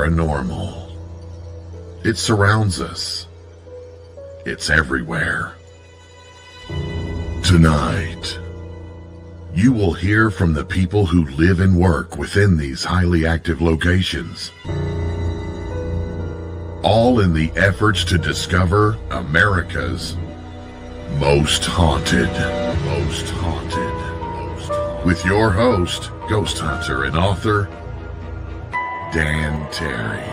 paranormal. It surrounds us. It's everywhere. Tonight, you will hear from the people who live and work within these highly active locations, all in the efforts to discover America's most haunted. With your host, ghost hunter and author, Dan Terry.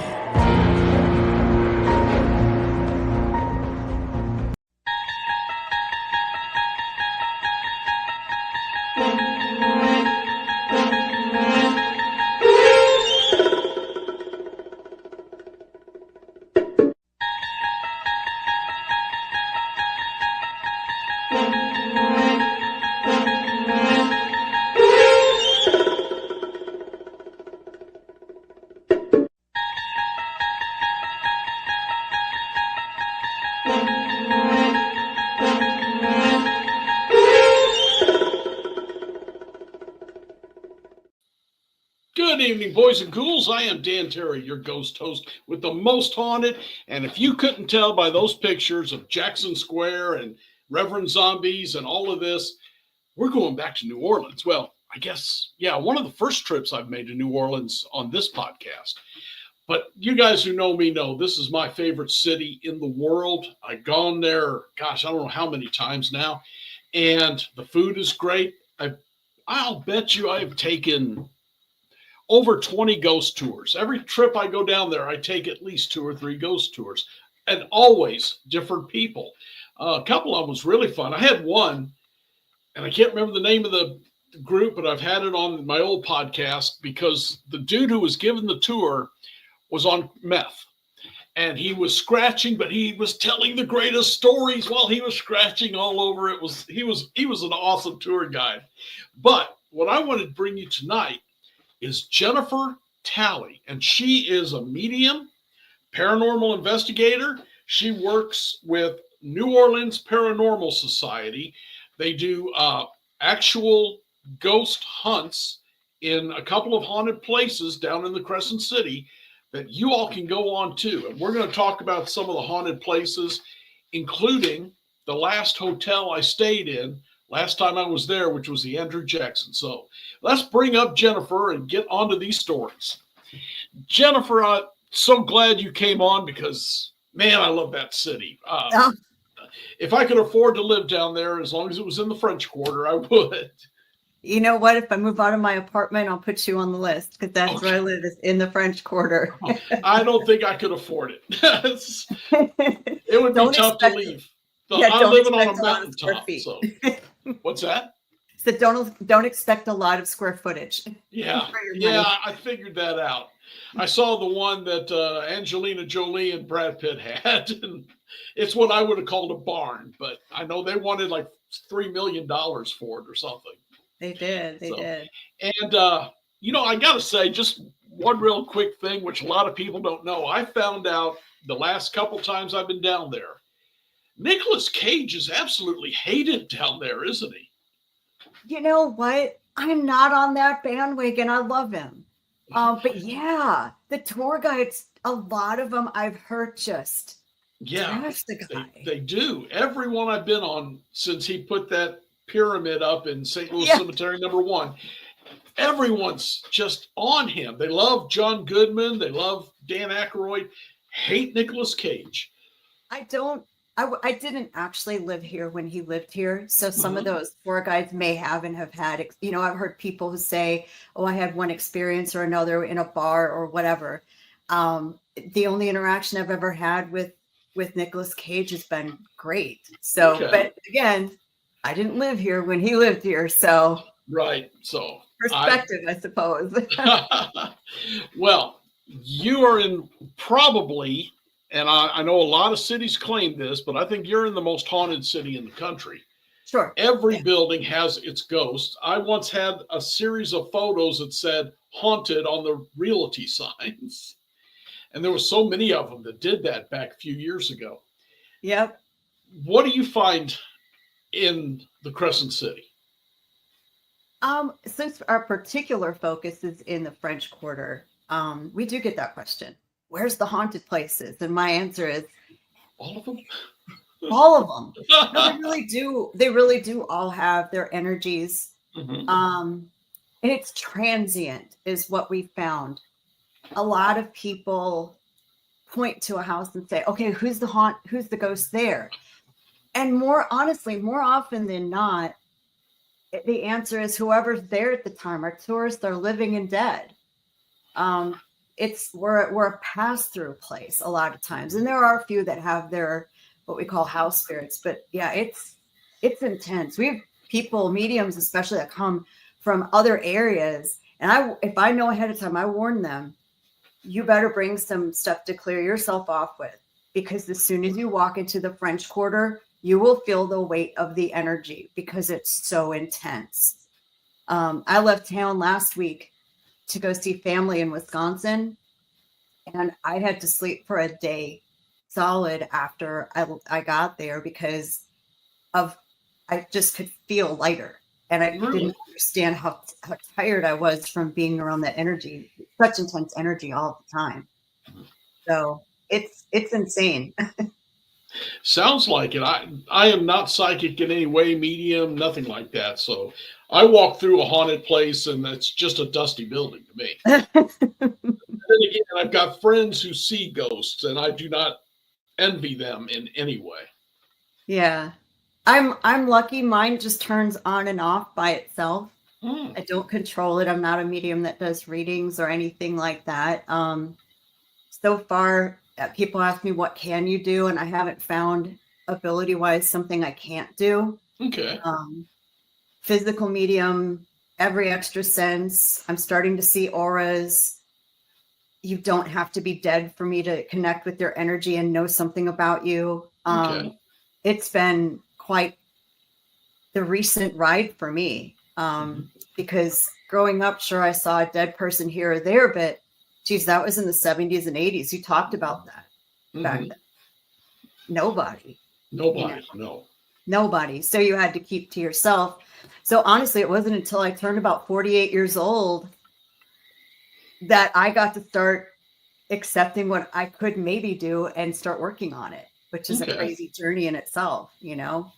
Good evening, boys and ghouls. I am Dan Terry, your ghost host with the most haunted. And if you couldn't tell by those pictures of Jackson Square and Reverend Zombies and all of this, we're going back to New Orleans. Well, I guess, yeah, one of the first trips I've made to New Orleans on this podcast. But you guys who know me know this is my favorite city in the world. I've gone there, gosh, I don't know how many times now. And the food is great. I'll bet you I've taken over 20 ghost tours. Every trip I go down there, I take at least 2 or 3 ghost tours, and always different people. A couple of them was really fun. I had one, and I can't remember the name of the group, but I've had it on my old podcast because the dude who was giving the tour was on meth, and he was scratching, but he was telling the greatest stories while he was scratching all over. He was an awesome tour guide. But what I wanted to bring you tonight is Jennifer Talley, and she is a medium, paranormal investigator. She works with New Orleans Paranormal Society. They do actual ghost hunts in a couple of haunted places down in the Crescent City that you all can go on to. And we're going to talk about some of the haunted places, including the last hotel I stayed in last time I was there, which was the Andrew Jackson. So let's bring up Jennifer and get onto these stories. Jennifer, I'm so glad you came on because, man, I love that city. If I could afford to live down there, as long as it was in the French Quarter, I would. You know what? If I move out of my apartment, I'll put you on the list because that's where I live, is in the French Quarter. I don't think I could afford it. It would be tough to leave. I'm living on a mountaintop. So. What's that? So don't expect a lot of square footage. Yeah, I figured that out. I saw the one that Angelina Jolie and Brad Pitt had, and it's what I would have called a barn, but I know they wanted like $3 million for it or something. They did. And, I got to say, just one real quick thing, which a lot of people don't know. I found out the last couple times I've been down there, Nicolas Cage is absolutely hated down there, isn't he? You know what? I'm not on that bandwagon. I love him. But yeah, the tour guides, a lot of them I've heard just trash the guy. They do. Everyone I've been on since he put that pyramid up in St. Louis Cemetery #1, everyone's just on him. They love John Goodman. They love Dan Aykroyd. Hate Nicolas Cage. I didn't actually live here when he lived here. So some of those tour guides may have and have had, I've heard people who say, oh, I had one experience or another in a bar or whatever. The only interaction I've ever had with Nicolas Cage has been great. So, But again, I didn't live here when he lived here. So, right. So perspective, I suppose. Well, you are in probably, and I know a lot of cities claim this, but I think you're in the most haunted city in the country. Sure. Every building has its ghost. I once had a series of photos that said haunted on the realty signs. And there were so many of them that did that back a few years ago. Yep. What do you find in the Crescent City? Since our particular focus is in the French Quarter, we do get that question. where's the haunted places? And my answer is All of them. all of them. No, they really do. They really do all have their energies. Mhm. And it's transient is what we found. A lot of people point to a house and say, okay, who's the ghost there? And more often than not, the answer is whoever's there at the time. Our tourists are living and dead. We're a pass-through place a lot of times. And there are a few that have their what we call house spirits, but yeah, it's intense. We have people, mediums especially, that come from other areas. And if I know ahead of time, I warn them, you better bring some stuff to clear yourself off with, because as soon as you walk into the French Quarter, you will feel the weight of the energy because it's so intense. I left town last week to go see family in Wisconsin, and I had to sleep for a day solid after I got there because I just could feel lighter, and I didn't understand how tired I was from being around that energy, such intense energy all the time. So it's insane. Sounds like it. I am not psychic in any way, medium, nothing like that. So I walk through a haunted place and it's just a dusty building to me. Then again, I've got friends who see ghosts, and I do not envy them in any way. Yeah. I'm lucky. Mine just turns on and off by itself. I don't control it. I'm not a medium that does readings or anything like that. So far, people ask me, what can you do? And I haven't found ability-wise something I can't do. Okay. Physical medium, every extra sense. I'm starting to see auras. You don't have to be dead for me to connect with your energy and know something about you. Okay. It's been quite the recent ride for me. Because growing up, sure, I saw a dead person here or there, but geez, that was in the 70s and 80s. You talked about that back then. Nobody. No. Nobody. So you had to keep to yourself. So honestly, it wasn't until I turned about 48 years old that I got to start accepting what I could maybe do and start working on it, which is a crazy journey in itself, you know?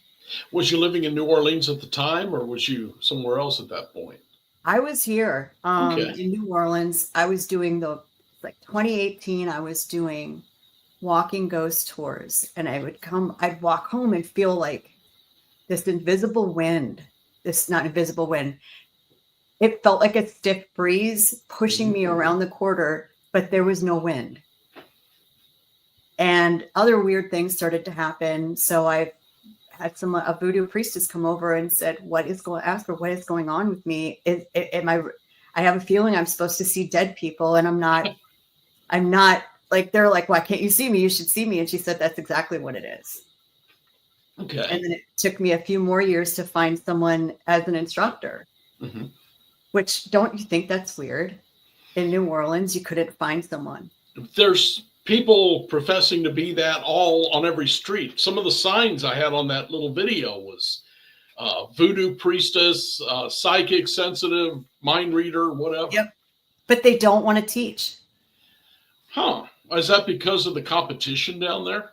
Was you living in New Orleans at the time, or was you somewhere else at that point? I was here in New Orleans. I was doing 2018, I was doing walking ghost tours, and I'd walk home and feel like this invisible wind, it felt like a stiff breeze pushing me around the quarter, but there was no wind. And other weird things started to happen. So I had a voodoo priestess come over and said, what is going on with me? I have a feeling I'm supposed to see dead people, and I'm not like, they're like, why can't you see me? You should see me. And she said, that's exactly what it is. Okay. And then it took me a few more years to find someone as an instructor, which, don't you think that's weird? In New Orleans, you couldn't find someone. There's people professing to be that all on every street. Some of the signs I had on that little video was voodoo priestess, psychic, sensitive, mind reader, whatever. Yep. But they don't want to teach. Huh. Is that because of the competition down there?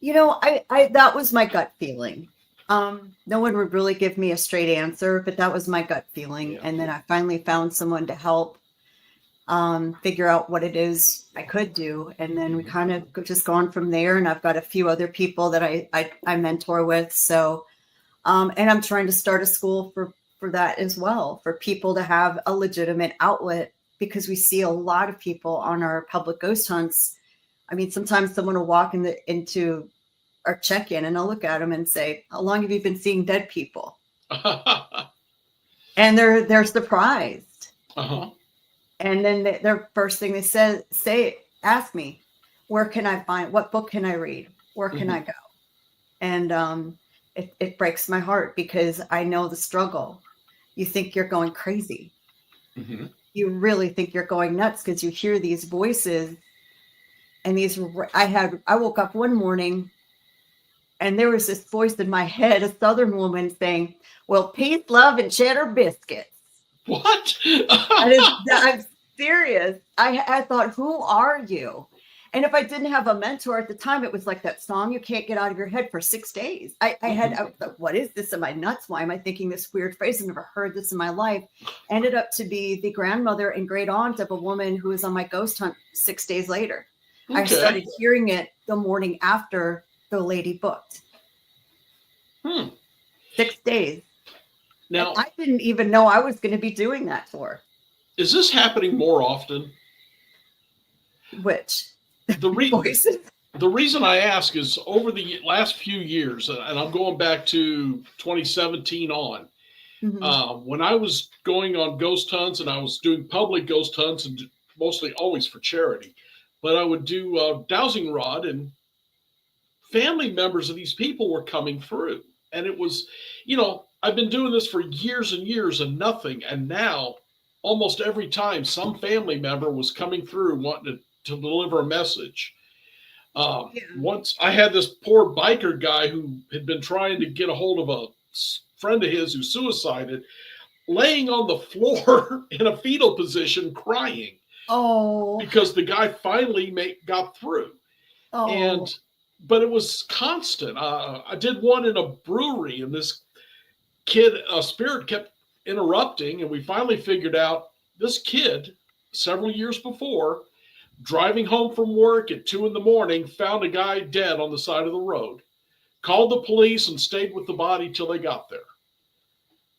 You know, I that was my gut feeling. No one would really give me a straight answer, but that was my gut feeling. Yeah. And then I finally found someone to help figure out what it is I could do. And then we kind of just gone from there. And I've got a few other people that I mentor with. So, and I'm trying to start a school for that as well, for people to have a legitimate outlet, because we see a lot of people on our public ghost hunts. I mean, sometimes someone will walk into our check-in, and I'll look at them and say, how long have you been seeing dead people? And they're surprised. And then their first thing they ask me, what book can I read? Where can I go? And it breaks my heart, because I know the struggle. You think you're going crazy. You really think you're going nuts, because you hear these voices. And I woke up one morning and there was this voice in my head, a Southern woman saying, well, peace, love, and cheddar biscuits. What? I'm serious. I thought, who are you? And if I didn't have a mentor at the time, it was like that song you can't get out of your head for 6 days. I was like, what is this? Am I nuts? Why am I thinking this weird phrase? I've never heard this in my life. Ended up to be the grandmother and great aunt of a woman who was on my ghost hunt 6 days later. Okay. I started hearing it the morning after the lady booked. 6 days. Now, and I didn't even know I was going to be doing that for her. Is this happening more often? Which? The reason I ask is over the last few years, and I'm going back to 2017 on, when I was going on ghost hunts and I was doing public ghost hunts and mostly always for charity, but I would do dowsing rod, and family members of these people were coming through. And it was, I've been doing this for years and years and nothing. And now almost every time some family member was coming through wanting to deliver a message. Once I had this poor biker guy who had been trying to get a hold of a friend of his who suicided, laying on the floor in a fetal position crying. Oh, because the guy finally got through. But it was constant. I did one in a brewery, and this kid, a spirit kept interrupting, and we finally figured out this kid, several years before, driving home from work at 2 a.m, found a guy dead on the side of the road, called the police, and stayed with the body till they got there.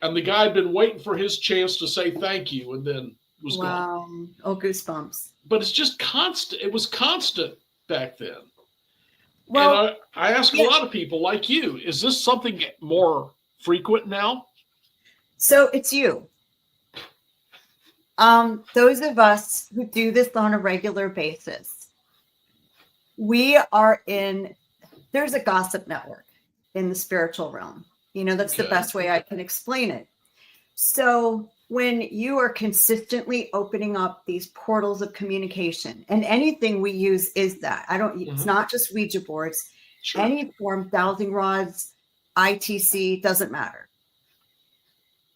And the guy had been waiting for his chance to say thank you, and then was gone. Oh, goosebumps. But it's just constant. It was constant back then. Well, and I ask a lot of people like you, is this something more frequent now? So it's you. Those of us who do this on a regular basis, there's a gossip network in the spiritual realm. That's the best way I can explain it. So when you are consistently opening up these portals of communication, and anything we use is that. It's not just Ouija boards, Sure. Any form, dowsing rods, ITC, doesn't matter.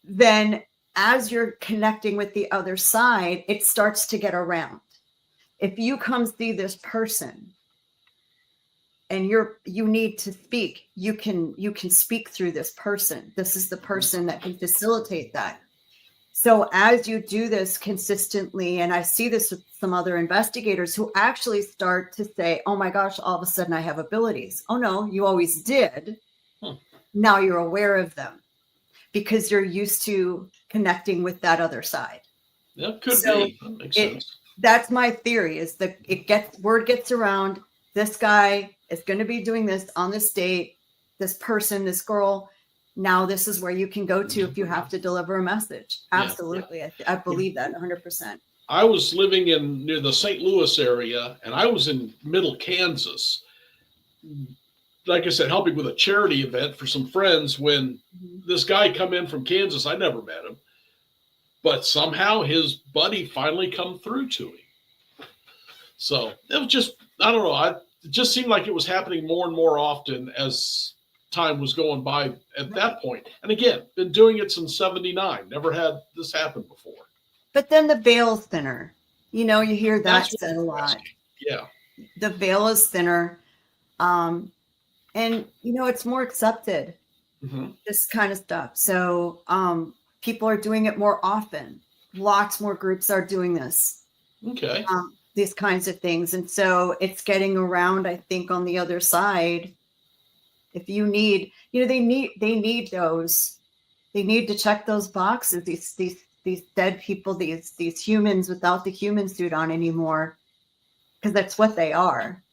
Then as you're connecting with the other side, it starts to get around. If you come see this person and you need to speak, you can speak through this person. This is the person that can facilitate that. So as you do this consistently, and I see this with some other investigators who actually start to say, oh my gosh, all of a sudden I have abilities. Oh no, you always did. Now you're aware of them because you're used to connecting with that other side. That could be. That makes sense. That's my theory, is that word gets around. This guy is going to be doing this on this date. This person, this girl. Now this is where you can go to if you have to deliver a message. Absolutely. Yeah. I believe that 100%. I was living near the St. Louis area, and I was in middle Kansas. Like I said, helping with a charity event for some friends when this guy come in from Kansas. I never met him, but somehow his buddy finally come through to him. So it was just, I don't know. It just seemed like it was happening more and more often as time was going by at that point. And again, been doing it since 79. Never had this happen before. But then the veil's thinner. You hear that said a lot. Yeah. The veil is thinner. And it's more accepted, this kind of stuff. So people are doing it more often. Lots more groups are doing this. Okay. These kinds of things. And so it's getting around, I think, on the other side. If you need, they need those. They need to check those boxes. These dead people, these humans without the human suit on anymore, because that's what they are.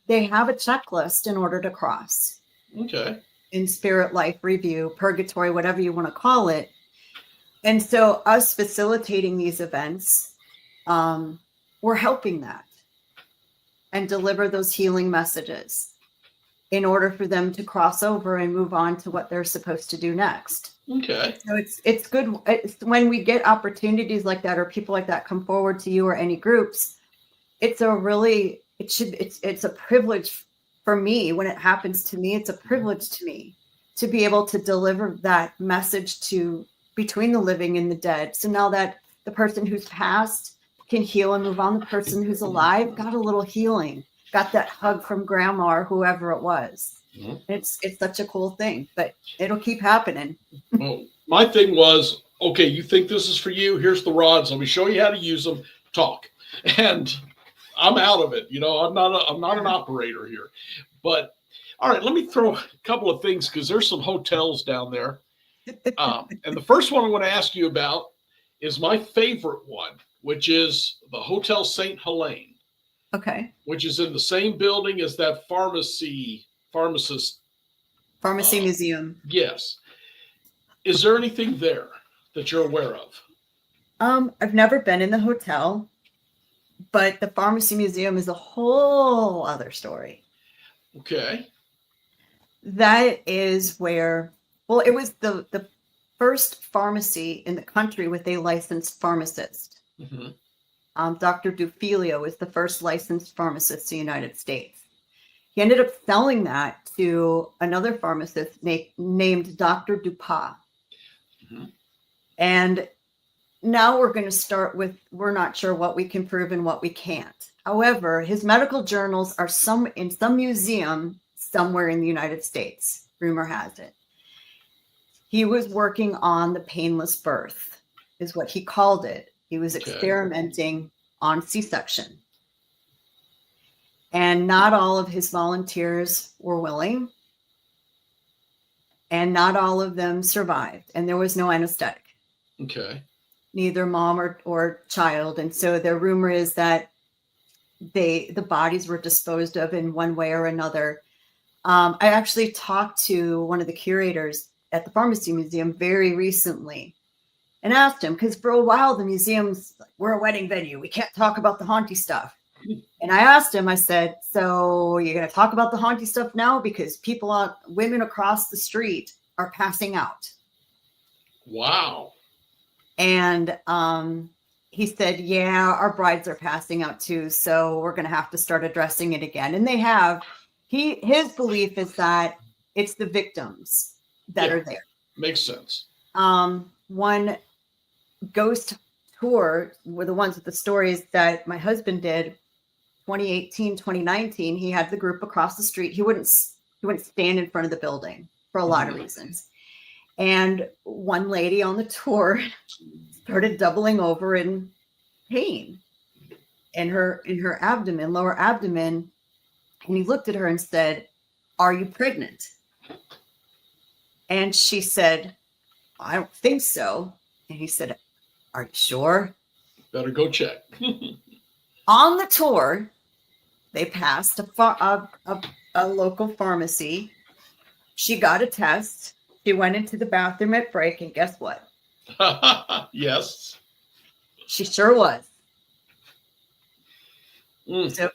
They have a checklist in order to cross. Okay. In spirit life review, purgatory, whatever you want to call it. And so us facilitating these events, we're helping that and deliver those healing messages in order for them to cross over and move on to what they're supposed to do next. Okay. So it's good. It's when we get opportunities like that, or people like that come forward to you or any groups, it's a privilege for me when it happens to me. It's a privilege to me to be able to deliver that message to between the living and the dead. So now that the person who's passed can heal and move on. The person who's alive got a little healing, got that hug from grandma or whoever it was. Mm-hmm. It's such a cool thing, but it'll keep happening. Well, my thing was, okay, you think this is for you? Here's the rods. Let me show you how to use them. Talk. And I'm out of it. I'm not an operator here. But all right, let me throw a couple of things because there's some hotels down there. And the first one I want to ask you about is my favorite one, which is the Hotel St. Helene. Okay. Which is in the same building as that pharmacy museum. Yes. Is there anything there that you're aware of? I've never been in the hotel, but the pharmacy museum is a whole other story. Okay. That is where, well, it was the first pharmacy in the country with a licensed pharmacist. Mm-hmm. Dr. Dufilio was the first licensed pharmacist in the United States. He ended up selling that to another pharmacist named Dr. Dupas. Mm-hmm. And now we're going to start with, we're not sure what we can prove and what we can't. However, his medical journals are in some museum somewhere in the United States. Rumor has it. He was working on the painless birth, is what he called it. He was experimenting on C-section. And not all of his volunteers were willing. And not all of them survived. And there was no anesthetic. Okay. Neither mom or child. And so the rumor is that the bodies were disposed of in one way or another. I actually talked to one of the curators at the pharmacy museum very recently and asked him, because for a while the museum's like, we're a wedding venue, we can't talk about the haunty stuff. And I asked him, I said, so you're going to talk about the haunty stuff now? Because women across the street are passing out. Wow. And he said, yeah, our brides are passing out too. So we're going to have to start addressing it again. And they have. His belief is that it's the victims that are there. Makes sense. One ghost tour were the ones with the stories that my husband did 2018, 2019. He had the group across the street. He wouldn't stand in front of the building for a lot of reasons. And one lady on the tour started doubling over in pain in her abdomen, lower abdomen. And he looked at her and said, "Are you pregnant?" And she said, "I don't think so." And he said, "Are you sure?" Better go check. On the tour, they passed a local pharmacy. She got a test. She went into the bathroom at break, and guess what? Yes. She sure was. Mm. So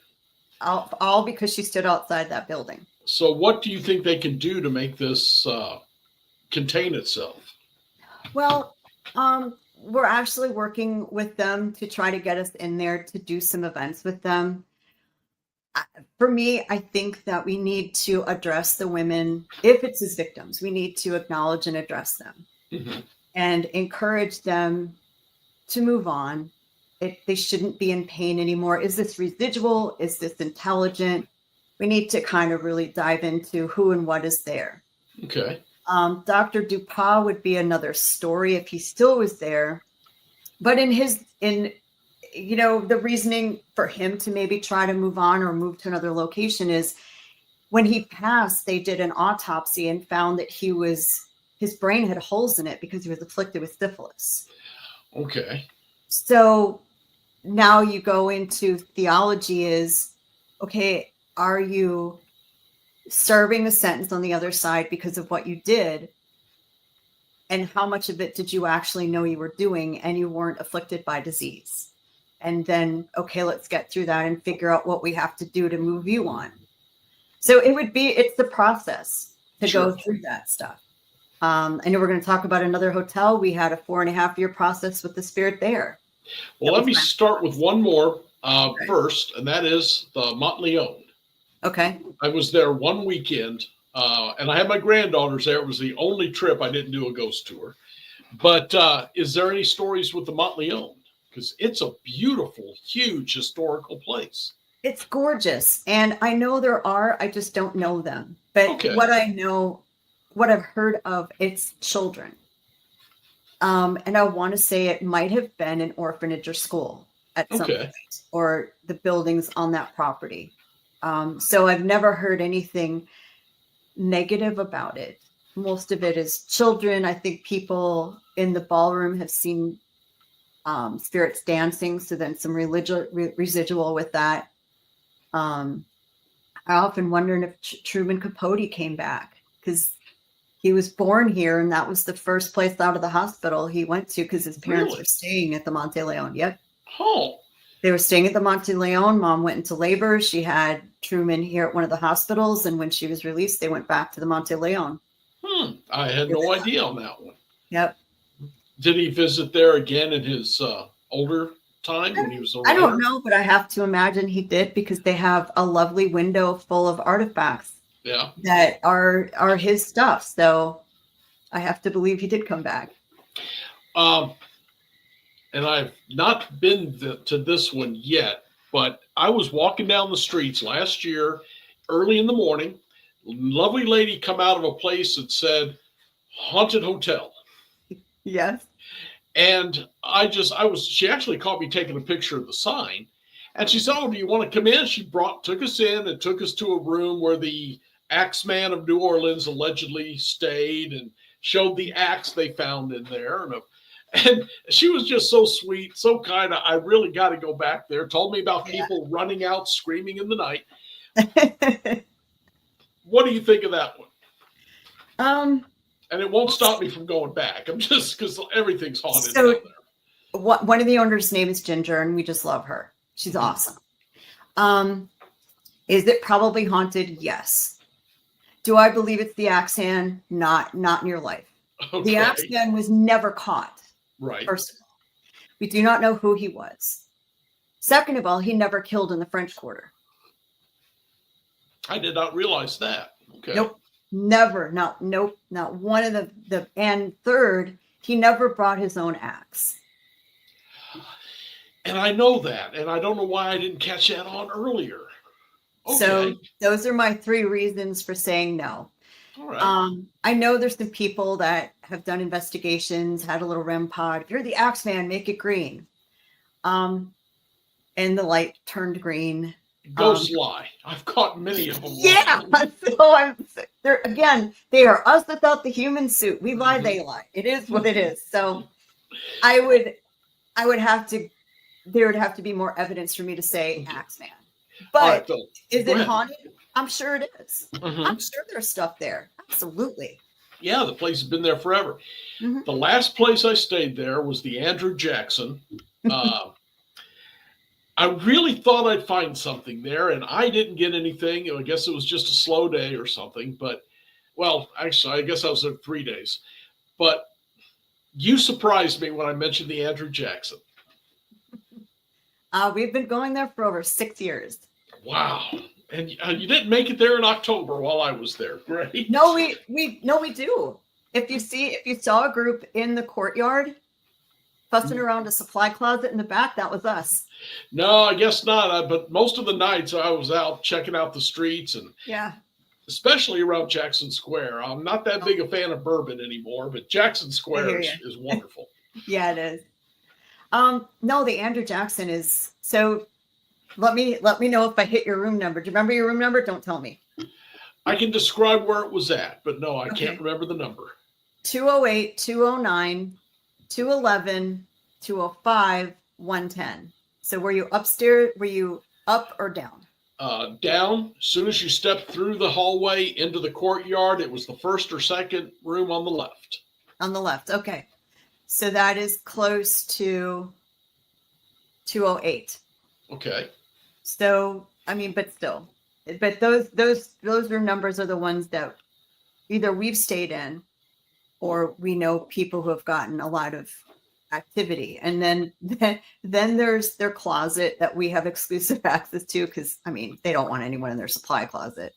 all because she stood outside that building. So what do you think they can do to make this contain itself? Well, we're actually working with them to try to get us in there to do some events with them. For me, I think that we need to address the women. If it's as victims, we need to acknowledge and address them and encourage them to move on. They shouldn't be in pain anymore. Is this residual? Is this intelligent? We need to kind of really dive into who and what is there. Okay. Dr. Dupas would be another story if he still was there. But the reasoning for him to maybe try to move on or move to another location is when he passed, they did an autopsy and found that his brain had holes in it because he was afflicted with syphilis. Okay. So now you go into theology is, okay, are you serving a sentence on the other side because of what you did? And how much of it did you actually know you were doing and you weren't afflicted by disease? And then, okay, let's get through that and figure out what we have to do to move you on. So it's the process to go through that stuff. I know we're going to talk about another hotel. We had a 4.5-year process with the spirit there. Well, let me start with one more first, and that is the Montleone. Okay. I was there one weekend, and I had my granddaughters there. It was the only trip I didn't do a ghost tour. But is there any stories with the Montleone? because it's a beautiful, huge historical place. It's gorgeous. And I know there are, I just don't know them. But Okay. what I know, what I've heard of, it's children. And I want to say it might have been an orphanage or school at some Okay. point, or the buildings on that property. So I've never heard anything negative about it. Most of it is children. I think people in the ballroom have seen spirits dancing, so then some residual with that. I often wonder if Truman Capote came back, because he was born here, and that was the first place out of the hospital he went to, because his parents were staying at the Monte Leon. Yep. Oh. They were staying at the Monte Leon. Mom went into labor. She had Truman here at one of the hospitals, and when she was released, they went back to the Monte Leon. I had no idea on that one. Yep. Did he visit there again in his older time when he was a writer? I don't know, but I have to imagine he did, because they have a lovely window full of artifacts that are his stuff. So I have to believe he did come back. And I've not been to this one yet, but I was walking down the streets last year, early in the morning. Lovely lady come out of a place that said haunted hotel. Yes. And she actually caught me taking a picture of the sign, and she said, "Oh, do you want to come in?" She took us in and took us to a room where the Axeman of New Orleans allegedly stayed, and showed the axe they found in there. And she was just so sweet, so kind. I really got to go back there. Told me about people running out screaming in the night. What do you think of that one? And it won't stop me from going back. I'm just, because everything's haunted down there. One of the owners' name is Ginger, and we just love her. She's awesome. Is it probably haunted? Yes. Do I believe it's the Axeman? Not in your life. Okay. The Axeman was never caught. Right. First of all, we do not know who he was. Second of all, he never killed in the French Quarter. I did not realize that. Okay. Nope. Never. Not one of the. And third, he never brought his own axe. And I know that, and I don't know why I didn't catch that on earlier. Okay. So those are my 3 reasons for saying no. All right. I know there's some people that have done investigations, had a little REM pod. If you're the Axeman, make it green. And the light turned green. Ghosts lie. I've caught many of them. Yeah. So they are us without the human suit. We lie, they lie. It is what it is. So I would have to, there would have to be more evidence for me to say Axeman. But right, is it haunted? I'm sure it is. Mm-hmm. I'm sure there's stuff there. Absolutely. Yeah, the place has been there forever. Mm-hmm. The last place I stayed there was the Andrew Jackson. I really thought I'd find something there, and I didn't get anything. I guess it was just a slow day or something. But, well, actually, I guess I was there 3 days. But you surprised me when I mentioned the Andrew Jackson. We've been going there for over 6 years. Wow. And you didn't make it there in October while I was there. Great. No, we do. If you saw a group in the courtyard fussing around a supply closet in the back, that was us. No, I guess not. But most of the nights I was out checking out the streets, and especially around Jackson Square. I'm not that big a fan of bourbon anymore, but Jackson Square is wonderful. Yeah, it is. No, the Andrew Jackson is so. Let me know if I hit your room number. Do you remember your room number? Don't tell me. I can describe where it was at, but no, I can't remember the number. 208, 209, 211, 205, 110. So were you upstairs? Were you up or down? Down. As soon as you stepped through the hallway into the courtyard, it was the first or second room on the left. On the left. Okay. So that is close to 208. Okay. So, I mean, but still, but those room numbers are the ones that either we've stayed in or we know people who have gotten a lot of activity. And then there's their closet that we have exclusive access to, because, I mean, they don't want anyone in their supply closet.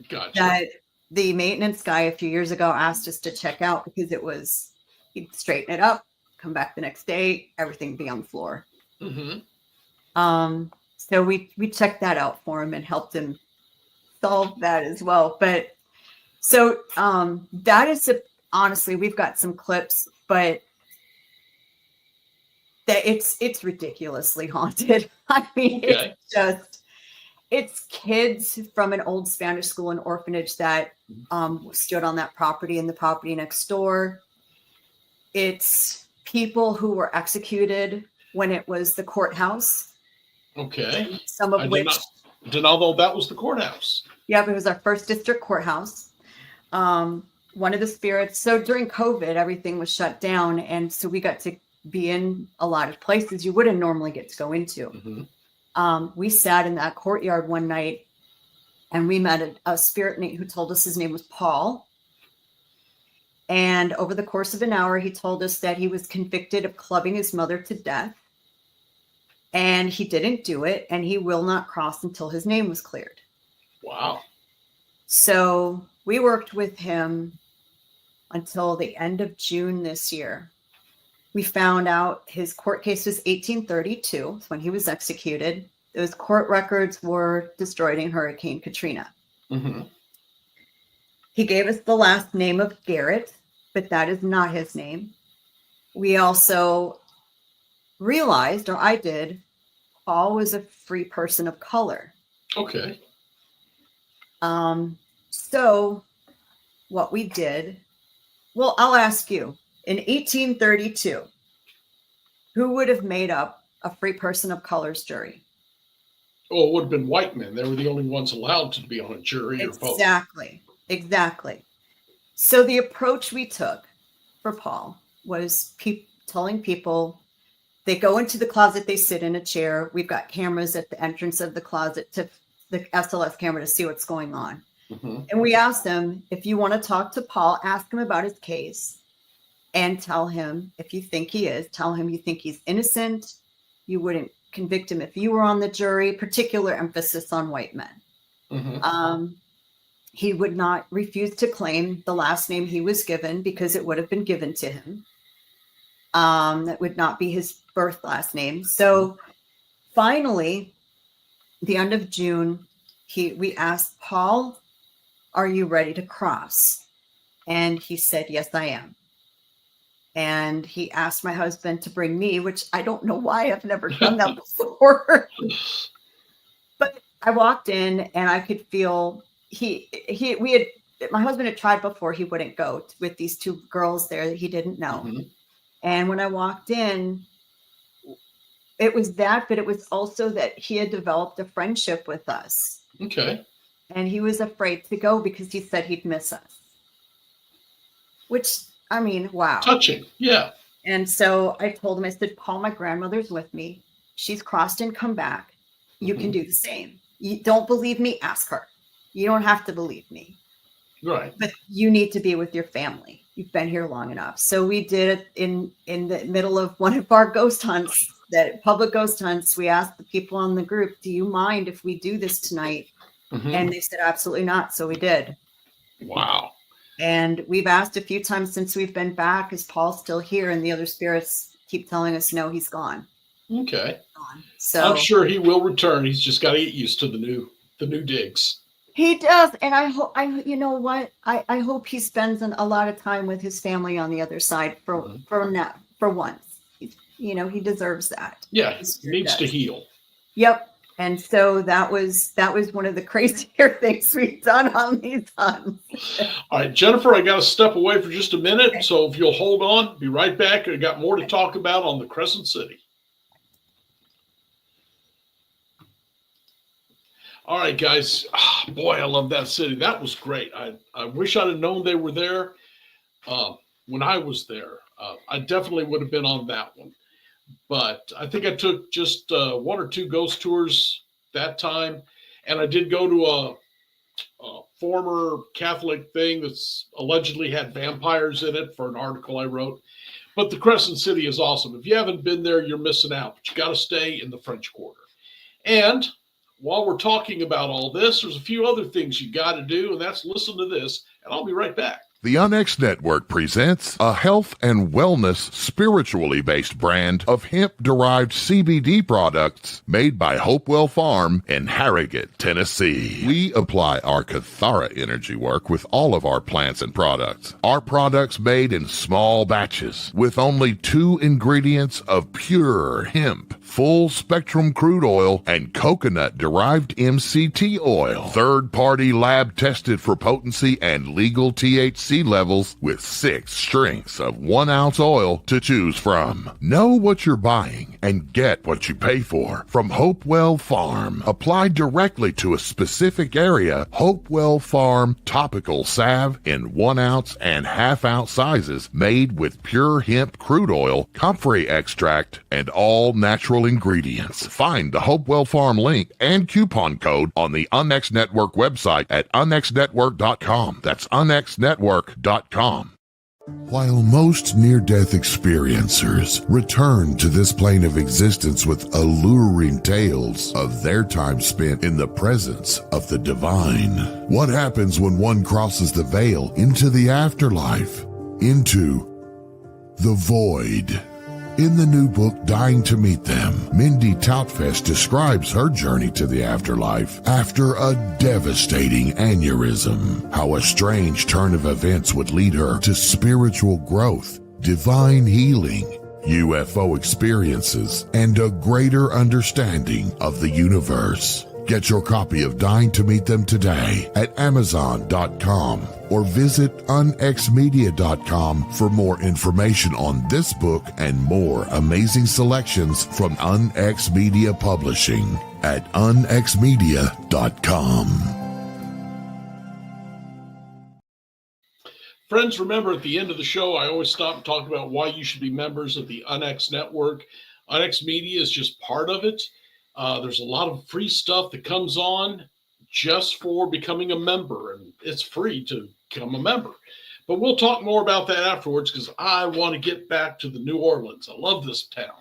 Gotcha. That the maintenance guy a few years ago asked us to check out because he'd straighten it up, come back the next day, everything be on the floor. Mm-hmm. So we checked that out for him and helped him solve that as well. But so that is honestly, we've got some clips, but that it's ridiculously haunted. I mean, Okay. it's kids from an old Spanish school and orphanage that stood on that property and the property next door. It's people who were executed when it was the courthouse. Okay. Some of I which did not know that was the courthouse. Yeah, it was our first district courthouse. One of the spirits. So during COVID, everything was shut down, and so we got to be in a lot of places you wouldn't normally get to go into. Mm-hmm. We sat in that courtyard one night, and we met a spirit who told us his name was Paul. And over the course of an hour, he told us that he was convicted of clubbing his mother to death, and he didn't do it, and he will not cross until his name was cleared. Wow. So we worked with him until the end of June this year. We found out his court case was 1832 when he was executed. Those court records were destroyed in Hurricane Katrina. Mm-hmm. He gave us the last name of Garrett, but that is not his name. We also realized, or I did, Paul was a free person of color. Okay. So what we did, well, I'll ask you, in 1832, who would have made up a free person of color's jury? Oh, it would have been white men. They were the only ones allowed to be on a jury or vote. Exactly. So the approach we took for Paul was telling people they go into the closet, they sit in a chair. We've got cameras at the entrance of the closet, to the SLS camera, to see what's going on. Mm-hmm. And we asked them, if you want to talk to Paul, ask him about his case and tell him, if you think he is, tell him you think he's innocent. You wouldn't convict him if you were on the jury, particular emphasis on white men. Mm-hmm. He would not refuse to claim the last name he was given because it would have been given to him. That would not be his birth last name. So finally, the end of June, we asked Paul, are you ready to cross? And he said, yes, I am. And he asked my husband to bring me, which I don't know why, I've never done that before. But I walked in and I could feel my husband had tried before, he wouldn't go with these two girls there that he didn't know. Mm-hmm. And when I walked in, it was that, but it was also that he had developed a friendship with us. Okay. And he was afraid to go because he said he'd miss us. Which, I mean, wow. Touching. Yeah. And so I told him, I said, Paul, my grandmother's with me. She's crossed and come back. You can do the same. You don't believe me? Ask her. You don't have to believe me. Right. But you need to be with your family. You've been here long enough. So we did it in the middle of one of our ghost hunts, that public ghost hunts. We asked the people on the group, do you mind if we do this tonight? Mm-hmm. And they said, absolutely not. So we did. Wow. And we've asked a few times since we've been back, is Paul still here? And the other spirits keep telling us, no, he's gone. Okay. So I'm sure he will return. He's just got to get used to the new digs. He does. And I hope, you know what? I hope he spends a lot of time with his family on the other side for once. He deserves that. Yeah. He needs to heal. Yep. And so that was one of the crazier things we've done on these hunts. All right, Jennifer, I got to step away for just a minute. Okay. So if you'll hold on, be right back. I got more to talk about on the Crescent City. All right, guys. Boy, I love that city. That was great. I wish I'd have known they were there when I was there. I definitely would have been on that one. But I think I took just one or two ghost tours that time. And I did go to a former Catholic thing that's allegedly had vampires in it for an article I wrote. But the Crescent City is awesome. If you haven't been there, you're missing out. But you got to stay in the French Quarter. And while we're talking about all this, there's a few other things you got to do, and that's listen to this. And I'll be right back. The UNX Network presents a health and wellness spiritually based brand of hemp-derived CBD products made by Hopewell Farm in Harrogate, Tennessee. We apply our Kathara energy work with all of our plants and products. Our products made in small batches with only 2 ingredients of pure hemp, full-spectrum crude oil, and coconut-derived MCT oil. Third-party lab tested for potency and legal THC levels with 6 strengths of 1 ounce oil to choose from. Know what you're buying and get what you pay for from Hopewell Farm. Applied directly to a specific area, Hopewell Farm topical salve in 1 ounce and ½ ounce sizes made with pure hemp crude oil, comfrey extract, and all natural ingredients. Find the Hopewell Farm link and coupon code on the UNX Network website at unxnetwork.com. That's unxnetwork.com. While most near-death experiencers return to this plane of existence with alluring tales of their time spent in the presence of the divine, what happens when one crosses the veil into the afterlife, into the void? In the new book, Dying to Meet Them, Mindy Toutfest describes her journey to the afterlife after a devastating aneurysm, how a strange turn of events would lead her to spiritual growth, divine healing, UFO experiences, and a greater understanding of the universe. Get your copy of Dying to Meet Them today at Amazon.com or visit unxmedia.com for more information on this book and more amazing selections from UNX Media Publishing at unxmedia.com. Friends, remember at the end of the show, I always stop and talk about why you should be members of the UNX Network. UNX Media is just part of it. There's a lot of free stuff that comes on just for becoming a member, and it's free to become a member. But we'll talk more about that afterwards because I want to get back to the New Orleans. I love this town,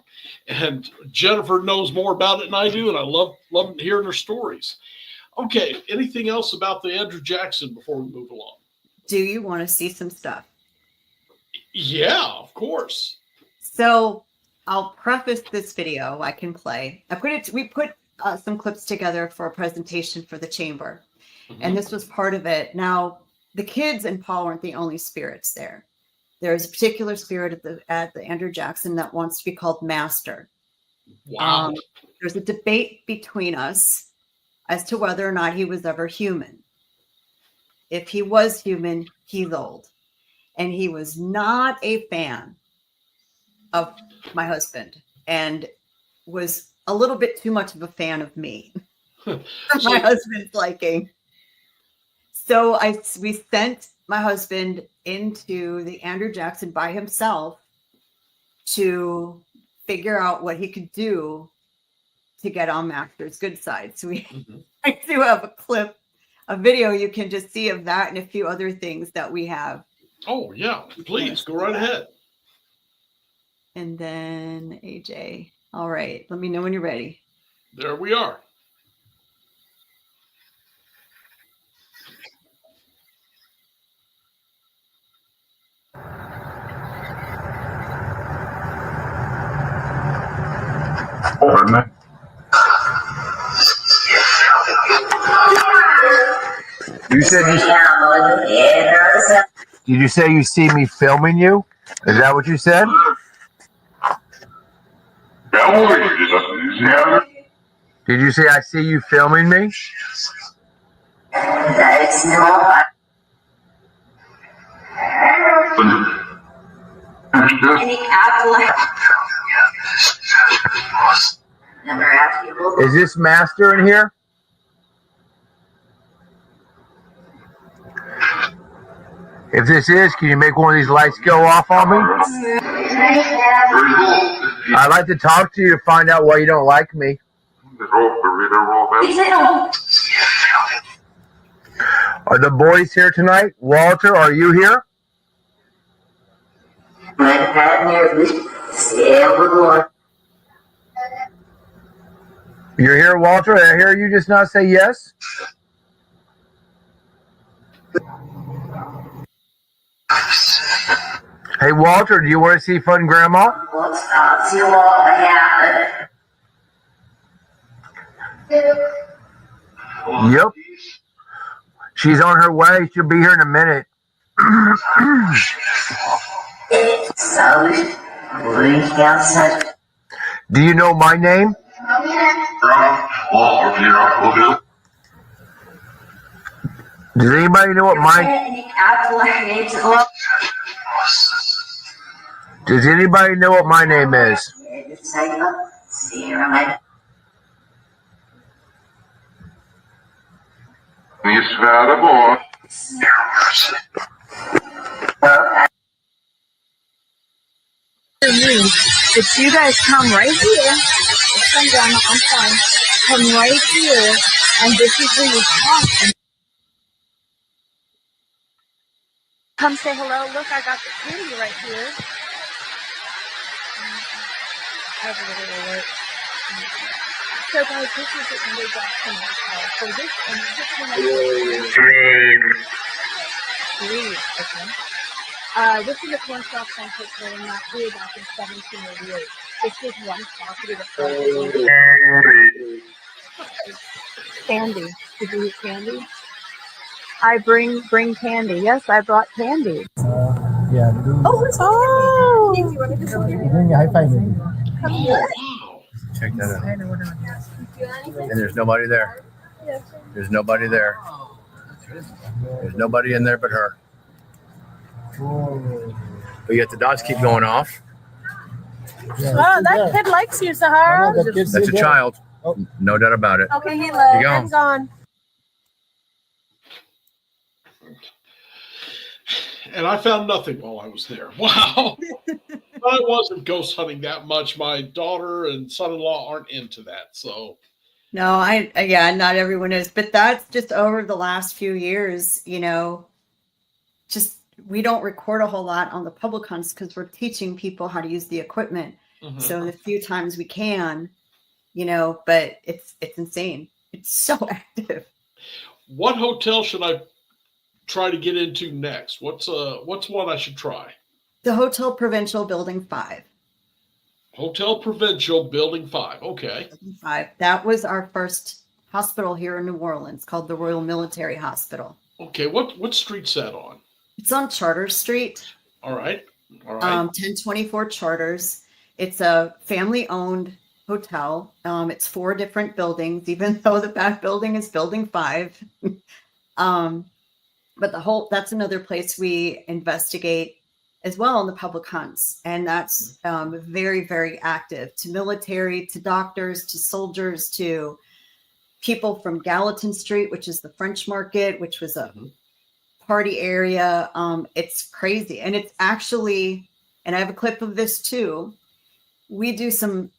and Jennifer knows more about it than I do, and I love hearing her stories. Okay, anything else about the Andrew Jackson before we move along? Do you want to see some stuff? Yeah, of course. So I'll preface this video. I can play. We put some clips together for a presentation for the chamber, and this was part of it. Now, the kids and Paul aren't the only spirits there. There's a particular spirit at the Andrew Jackson that wants to be called Master. Wow. There's a debate between us as to whether or not he was ever human. If he was human, he's old, and he was not a fan of my husband and was a little bit too much of a fan of me for my husband's liking. So we sent my husband into the Andrew Jackson by himself to figure out what he could do to get on Master's good side. So I do have a video you can just see of that and a few other things that we have. Oh yeah, please go right ahead. And then AJ. All right. Let me know when you're ready. There we are. You said did you say you see me filming you? Is that what you said? Did you say I see you filming me? Is this Master in here? If this is, can you make one of these lights go off on me? I'd like to talk to you to find out why you don't like me. Are the boys here tonight? Walter, are you here? You're here, Walter? I hear you just not say yes? Hey, Walter, do you want to see Fun Grandma? Yep. She's on her way. She'll be here in a minute. Do you know my name? Does anybody know what my... Does anybody know what my name is? If you guys come right here, come down, I'm fine. Come right here, and this is where you talk. Come say hello. Look, I got the candy right here. I have a little alert. So guys, this is the underground hotel. So this and this one okay. This is a cornstalk centric building that grew back in 1788. This is one property that candy. Did you eat candy? I bring candy. Yes, I brought candy. Yeah. Oh, it's Doing a high five. Come here. Check that out. And there's nobody there. There's nobody there. There's nobody in there but her. But yet the dots keep going off. Oh, that kid likes you, Sahara. That's a child. No doubt about it. Okay, he left. Go. He's gone. And I found nothing while I was there. Wow. I wasn't ghost hunting that much. My daughter and son-in-law aren't into that. So No, yeah, not everyone is, but that's just over the last few years, just we don't record a whole lot on the public hunts because we're teaching people how to use the equipment. So the few times we can, but it's insane. It's so active. what hotel should I try to get into next? What's one I should try? The Hotel Provincial Building 5. Hotel Provincial Building 5. Okay. Building 5. That was our first hospital here in New Orleans called the Royal Military Hospital. Okay. What street's that on? It's on Charter Street. All right. 1024 Charters. It's a family-owned hotel. It's 4 different buildings, even though the back building is Building 5. But that's another place we investigate as well in the public hunts. And that's very, very active to military, to doctors, to soldiers, to people from Gallatin Street, which is the French Market, which was a party area. It's crazy. And it's actually, and I have a clip of this too. We do some,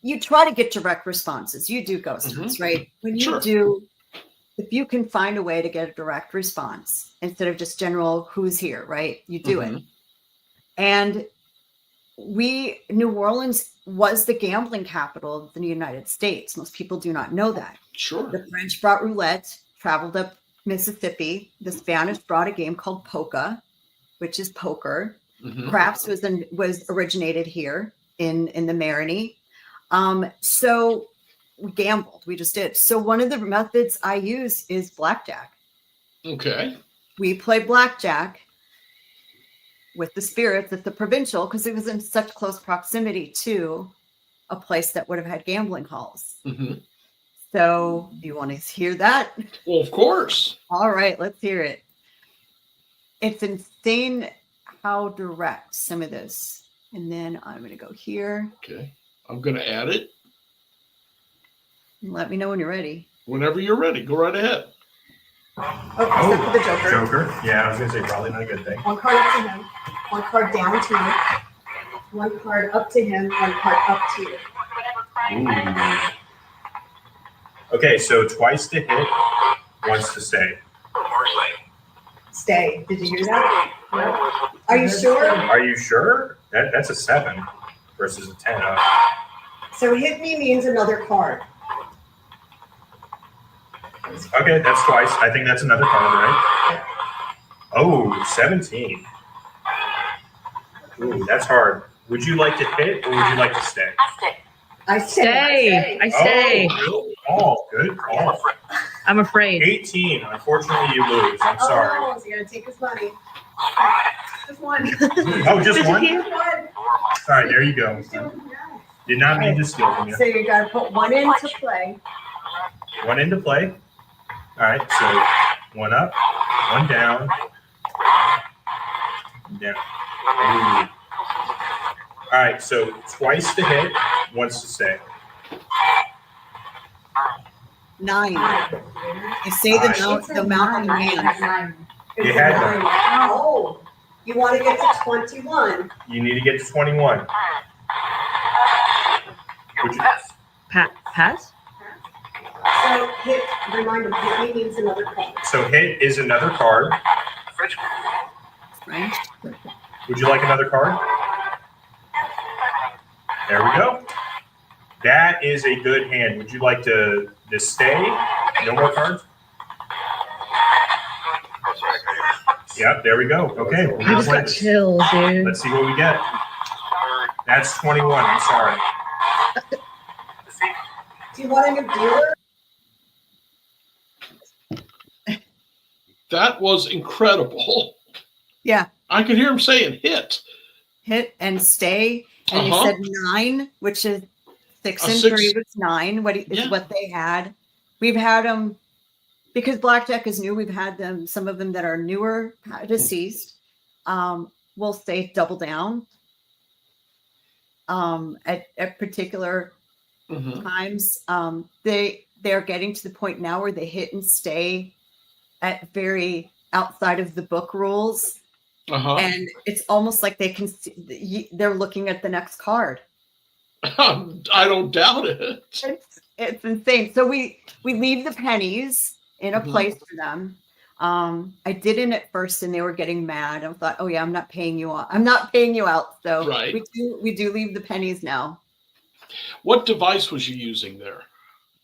you try to get direct responses. You do ghost hunts, right? When you do, if you can find a way to get a direct response instead of just general who's here, right? You do it. And New Orleans was the gambling capital of the United States. Most people do not know that. Sure. The French brought roulette, traveled up Mississippi. The Spanish brought a game called polka, which is poker. Craps was originated here in the Marigny. So we gambled. We just did. So one of the methods I use is blackjack. Okay. We play blackjack with the spirits at the Provincial because it was in such close proximity to a place that would have had gambling halls. So do you want to hear that? Well, of course. All right, let's hear it. It's insane how direct some of this. And then I'm going to go here. Okay. I'm going to add it. Let me know when you're ready. Whenever you're ready, go right ahead. Oh, except for the Joker. Joker? Yeah, I was going to say probably not a good thing. One card up to him. One card down to you. One card up to him. One card up to you. Ooh. Okay, so twice to hit, once to stay. Stay. Did you hear that? No. Are you sure? Are you sure? That's a 7 versus a 10. So hit me means another card. Okay, that's twice. I think that's another card, right? Oh, 17. Ooh, that's hard. Would you like to hit or would you like to stay? I stay. I stay. Oh, good call. I'm afraid. 18. Unfortunately, you lose. I'm sorry. Oh, no, he's gonna take his money. Just one. Oh, just one? One. All right, there you go. Did not mean to steal from you. So you gotta put one into play. One into play. All right, so one up, one down, down. Ooh. All right, so twice to hit, once to stay. 9. I say the amount of hand. You had nine. Oh, you want to get to 21. You need to get to 21. Would you, Pass? So hit, remind him, hit means another card. so hit is another card. Right? Would you like another card? There we go. That is a good hand. Would you like to stay? No more cards? Yep, there we go. Okay. We're I gonna just play got this. chills, dude. Let's see what we get. That's 21. I'm sorry. Do you want a new dealer? That was incredible. Yeah. I could hear him saying hit. Hit and stay. And you said 9, which is 6 and 3 was 9. What they had. We've had them because blackjack is new. We've had them. Some of them that are newer, deceased. We'll say double down. At particular times, they're getting to the point now where they hit and stay at very outside of the book rules. And it's almost like they can see, they're looking at the next card. I don't doubt it. It's insane. So we leave the pennies in a place for them. I didn't at first, and they were getting mad. I thought, oh yeah, I'm not paying you out. I'm not paying you out. So we do leave the pennies now. What device was you using there?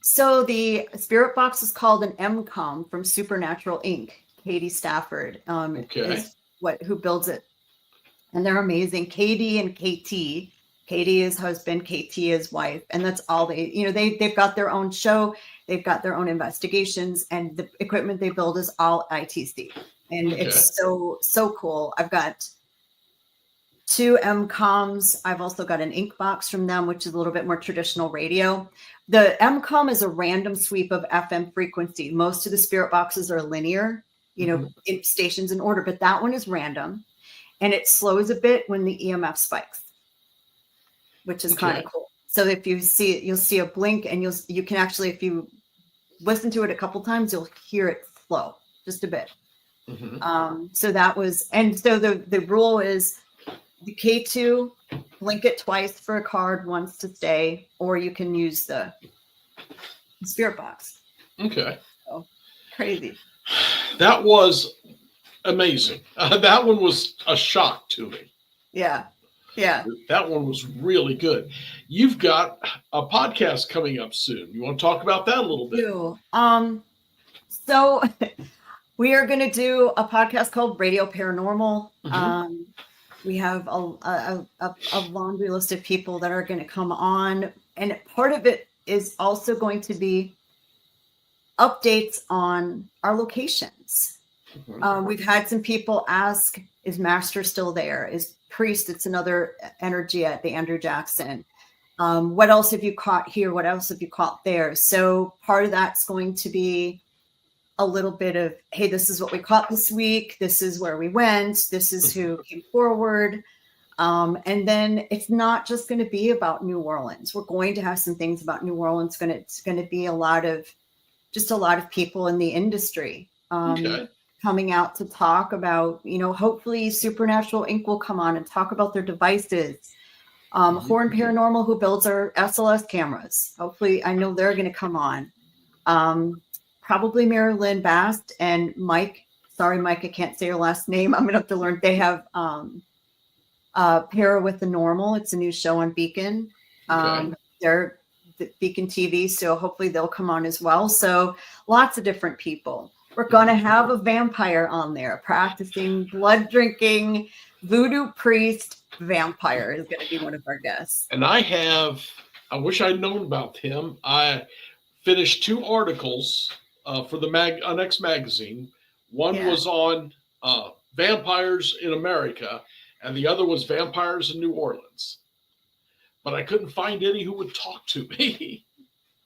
So the spirit box is called an MCOM from Supernatural Inc. Katie Stafford is who builds it, and they're amazing. Katie and KT. Katie is husband, KT is wife, and that's all they've got their own show, they've got their own investigations, and the equipment they build is all ITC, and it's so cool. I've got 2 MCOMs. I've also got an ink box from them, which is a little bit more traditional radio. The MCOM is a random sweep of FM frequency. Most of the spirit boxes are linear, in stations in order, but that one is random, and it slows a bit when the EMF spikes, which is kind of cool. So if you see it, you'll see a blink, and you can actually, if you listen to it a couple times, you'll hear it slow just a bit. So that was, and so the rule is the K2, blink it twice for a card, once to stay, or you can use the spirit box. Okay. So, crazy. That was amazing. That one was a shock to me. Yeah. That one was really good. You've got a podcast coming up soon. You want to talk about that a little bit? So we are going to do a podcast called Radio Paranormal. We have a laundry list of people that are going to come on, and part of it is also going to be updates on our locations. We've had some people ask, is Master still there? Is Priest, it's another energy at the Andrew Jackson. What else have you caught here? What else have you caught there? So part of that's going to be a little bit of, hey, this is what we caught this week. This is where we went. This is who came forward. And then it's not just going to be about New Orleans. We're going to have some things about New Orleans. It's going to be a lot of people in the industry coming out to talk about, hopefully Supernatural Inc. will come on and talk about their devices. Horn Paranormal, who builds our SLS cameras. Hopefully, I know they're going to come on. Probably Marilyn Bast and Mike. Sorry, Mike, I can't say your last name. I'm going to have to learn. They have Para with the Normal. It's a new show on Beacon. They're the Beacon TV, so hopefully they'll come on as well. So lots of different people. We're going to have a vampire on there, practicing blood drinking voodoo priest vampire is going to be one of our guests. And I wish I'd known about him. I finished 2 articles for the Next magazine. One was on vampires in America, and the other was vampires in New Orleans. But I couldn't find any who would talk to me.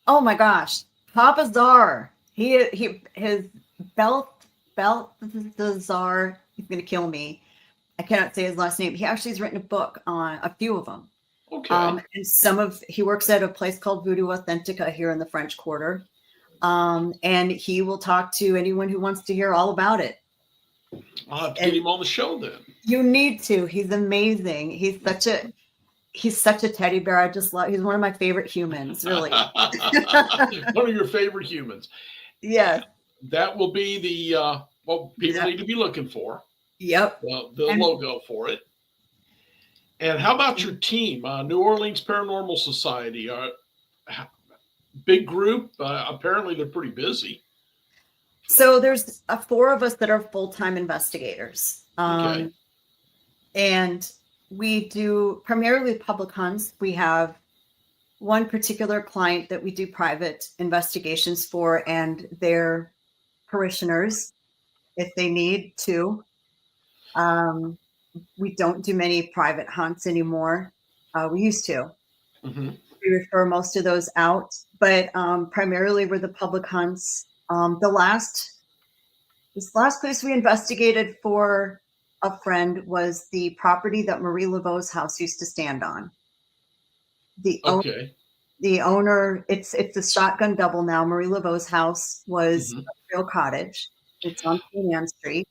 Oh my gosh, Papa Czar. His Balthazar. He's going to kill me. I cannot say his last name. He actually has written a book on a few of them. Okay. And he works at a place called Voodoo Authentica here in the French Quarter. And he will talk to anyone who wants to hear all about it. I'll have to get him on the show then. You need to. He's amazing. He's such a teddy bear. I just love. He's one of my favorite humans. Really. One of your favorite humans. Yes. That will be the what people need to be looking for. Yep. The logo for it. And how about your team, New Orleans Paranormal Society? Big group. Apparently, they're pretty busy. So there's 4 of us that are full-time investigators. Okay. And we do primarily public hunts. We have one particular client that we do private investigations for, and their parishioners, if they need to. We don't do many private hunts anymore. We used to. Mm-hmm. We refer most of those out, but primarily we're the public hunts. This last place we investigated for a friend was the property that Marie Laveau's house used to stand on. The owner, it's a shotgun double now. Marie Laveau's house was a real cottage. It's on Queen Anne Street.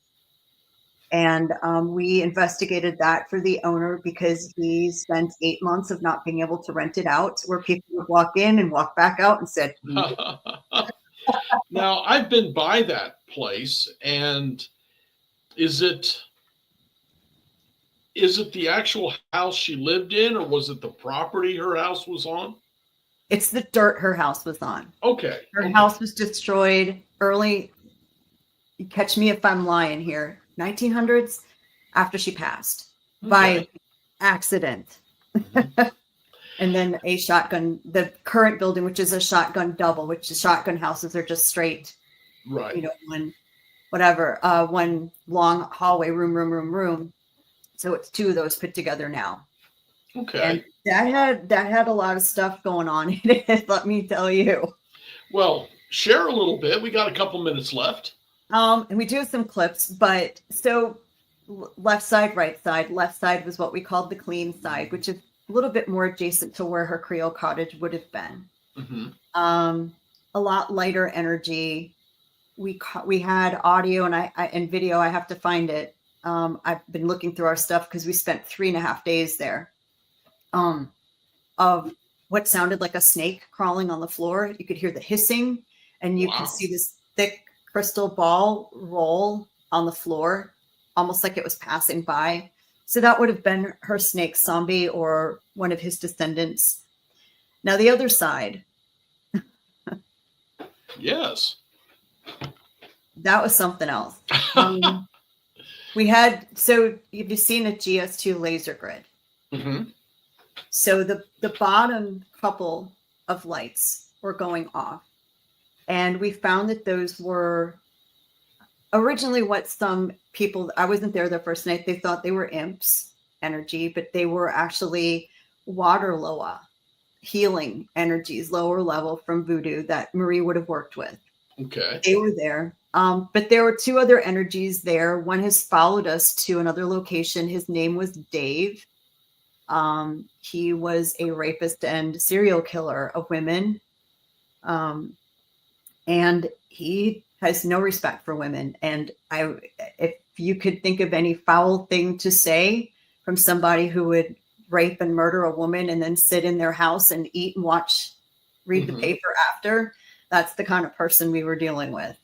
And we investigated that for the owner because he spent 8 months of not being able to rent it out, where people would walk in and walk back out and said, Now, I've been by that place, and is it the actual house she lived in, or was it the property her house was on? it's the dirt her house was on. Okay. Her house was destroyed early. Catch me if I'm lying here. 1900s, after she passed by accident. And then a shotgun, the current building, which is a shotgun double, which is shotgun houses are just straight, Right. you know, one long hallway, room. So it's two of those put together now. Okay. And that had a lot of stuff going on in it, let me tell you. Well, share a little bit. We got a couple minutes left. And we do have some clips, but so left side, right side. Left side was what we called the clean side, which is a little bit more adjacent to where her Creole cottage would have been. Mm-hmm. A lot lighter energy. We had audio and video. I have to find it. I've been looking through our stuff because we spent 3.5 days there. Of what sounded like a snake crawling on the floor. You could hear the hissing, and you can see this thick crystal ball roll on the floor, almost like it was passing by. So that would have been her snake zombie or one of his descendants. Now the other side. Yes. That was something else. So you've seen a GS2 laser grid. Mm-hmm. So the bottom couple of lights were going off. And we found that those were originally what some people, I wasn't there the first night, they thought they were imps energy, but they were actually water loa, healing energies, lower level from voodoo that Marie would have worked with. Okay. They were there. But there were two other energies there. One has followed us to another location. His name was Dave. He was a rapist and serial killer of women. And he has no respect for women. And if you could think of any foul thing to say from somebody who would rape and murder a woman and then sit in their house and eat and read the paper after, that's the kind of person we were dealing with.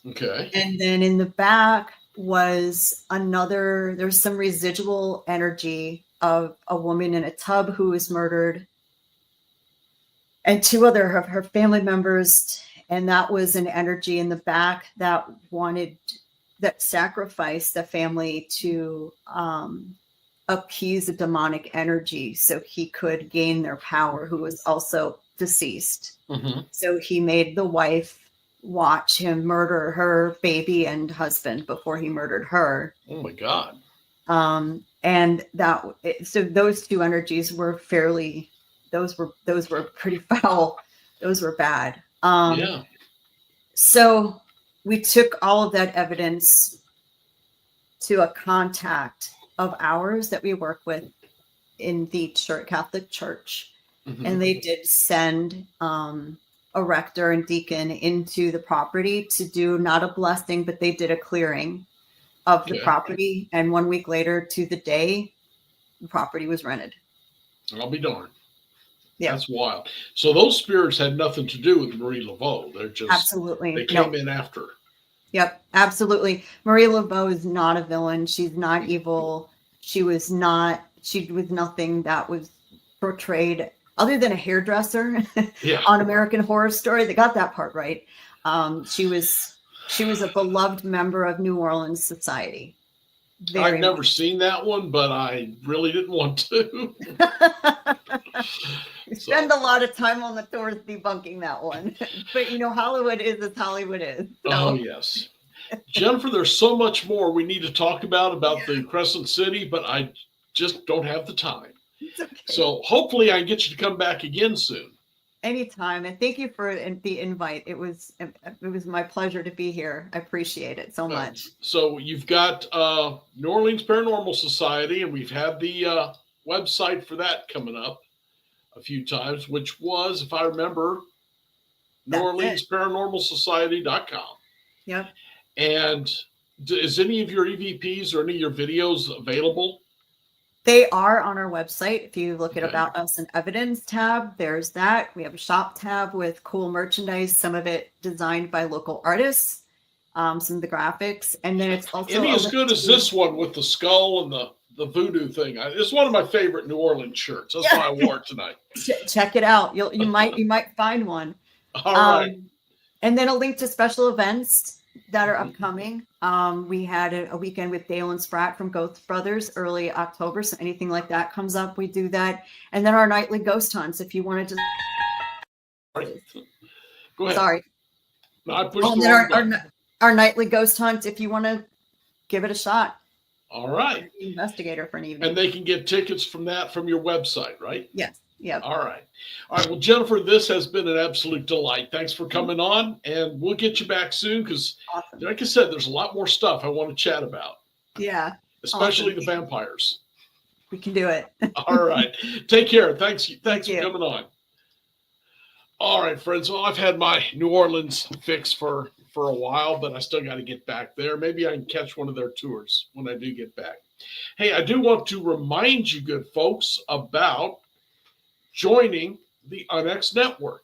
Okay. And then in the back was there's some residual energy of a woman in a tub who was murdered, and two other of her family members And that was an energy in the back that sacrificed the family to appease a demonic energy so he could gain their power, who was also deceased. So he made the wife watch him murder her baby and husband before he murdered her. Oh my God. And so those two energies were those were pretty foul. Those were bad. Yeah. So we took all of that evidence to a contact of ours that we work with in the Catholic Church. And they did send a rector and deacon into the property to do not a blessing, but they did a clearing of the property. And 1 week later, to the day, the property was rented. I'll be darned. Yeah. That's wild. So those spirits had nothing to do with Marie Laveau. They're just absolutely they came in after. Yep, absolutely. Marie Laveau is not a villain. She's not evil. She was nothing that was portrayed other than a hairdresser on American Horror Story. They got that part right. She was a beloved member of New Orleans society. I've never seen that one, but I really didn't want to. Spend a lot of time on the tours debunking that one. But Hollywood is as Hollywood is. So. Oh, yes. Jennifer, there's so much more we need to talk about the Crescent City, but I just don't have the time. It's okay. So hopefully I can get you to come back again soon. Anytime. And thank you for the invite. It was my pleasure to be here. I appreciate it so much. So you've got New Orleans Paranormal Society, and we've had the website for that coming up a few times, which was, if I remember, NewOrleansParanormalSociety.com. Yep. And is any of your EVPs or any of your videos available? They are on our website. If you look at About Us and Evidence tab, there's that. We have a shop tab with cool merchandise, some of it designed by local artists, some of the graphics. And then it's also any as good as this one with the skull and the voodoo thing. It's one of my favorite New Orleans shirts. That's why I wore it tonight. Check it out. You might find one. All right. And then a link to special events that are upcoming. We had a weekend with Dale and Spratt from Ghost Brothers early October. So anything like that comes up, we do that. And then our nightly ghost hunts. If you wanted to, go ahead. Sorry. No, I pushed the wrong button. Our nightly ghost hunt. If you want to give it a shot. All right. Investigator for an evening. And they can get tickets from your website, right? Yes. Yeah. All right. Well, Jennifer, this has been an absolute delight. Thanks for coming on, and we'll get you back soon because, like I said, there's a lot more stuff I want to chat about. Yeah. Especially the vampires. We can do it. All right. Take care. Thanks for coming on. All right, friends. Well, I've had my New Orleans fix for a while, but I still got to get back there. Maybe I can catch one of their tours when I do get back. Hey, I do want to remind you, good folks, about joining the UNX Network.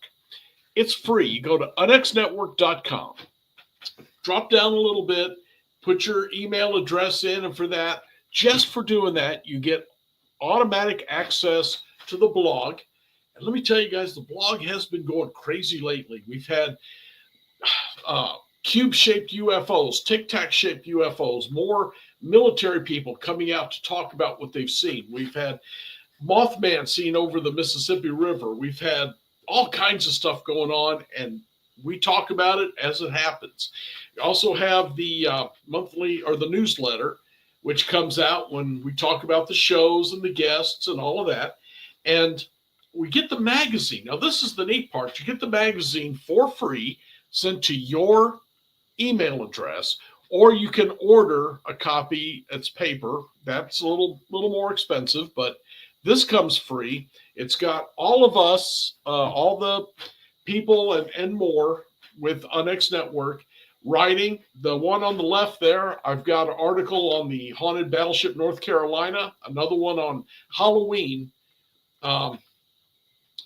It's free. You go to unxnetwork.com, drop down a little bit, put your email address in, and just for doing that, you get automatic access to the blog. And let me tell you guys, the blog has been going crazy lately. We've had cube-shaped UFOs, tic-tac-shaped UFOs, more military people coming out to talk about what they've seen. We've had Mothman seen over the Mississippi River. We've had all kinds of stuff going on, and we talk about it as it happens. We also have the monthly or the newsletter, which comes out when we talk about the shows and the guests and all of that. And we get the magazine. Now, this is the neat part. You get the magazine for free sent to your email address, or you can order a copy. It's paper. That's a little more expensive, but this comes free. It's got all of us, all the people and more with UNX Network writing. The one on the left there, I've got an article on the haunted battleship North Carolina, another one on Halloween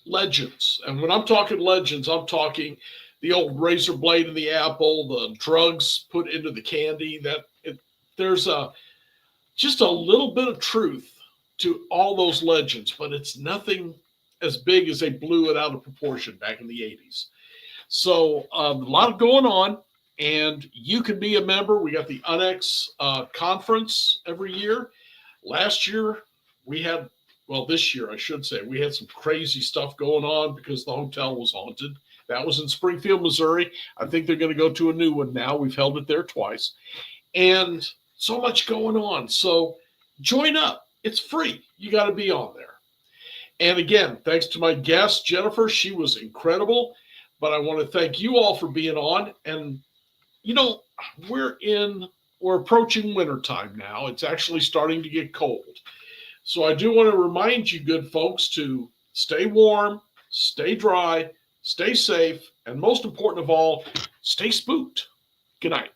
legends. And when I'm talking legends, I'm talking the old razor blade in the apple, the drugs put into the candy. There's just a little bit of truth to all those legends, but it's nothing as big as they blew it out of proportion back in the 80s. So a lot going on, and you can be a member. We got the UNX conference every year. Last year we had, well, this year I should say, we had some crazy stuff going on because the hotel was haunted. That was in Springfield, Missouri. I think they're going to go to a new one now. We've held it there twice. And so much going on. So join up. It's free. You got to be on there. And again, thanks to my guest, Jennifer. She was incredible. But I want to thank you all for being on. And, you know, we're approaching wintertime now. It's actually starting to get cold. So I do want to remind you, good folks, to stay warm, stay dry, stay safe, and most important of all, stay spooked. Good night.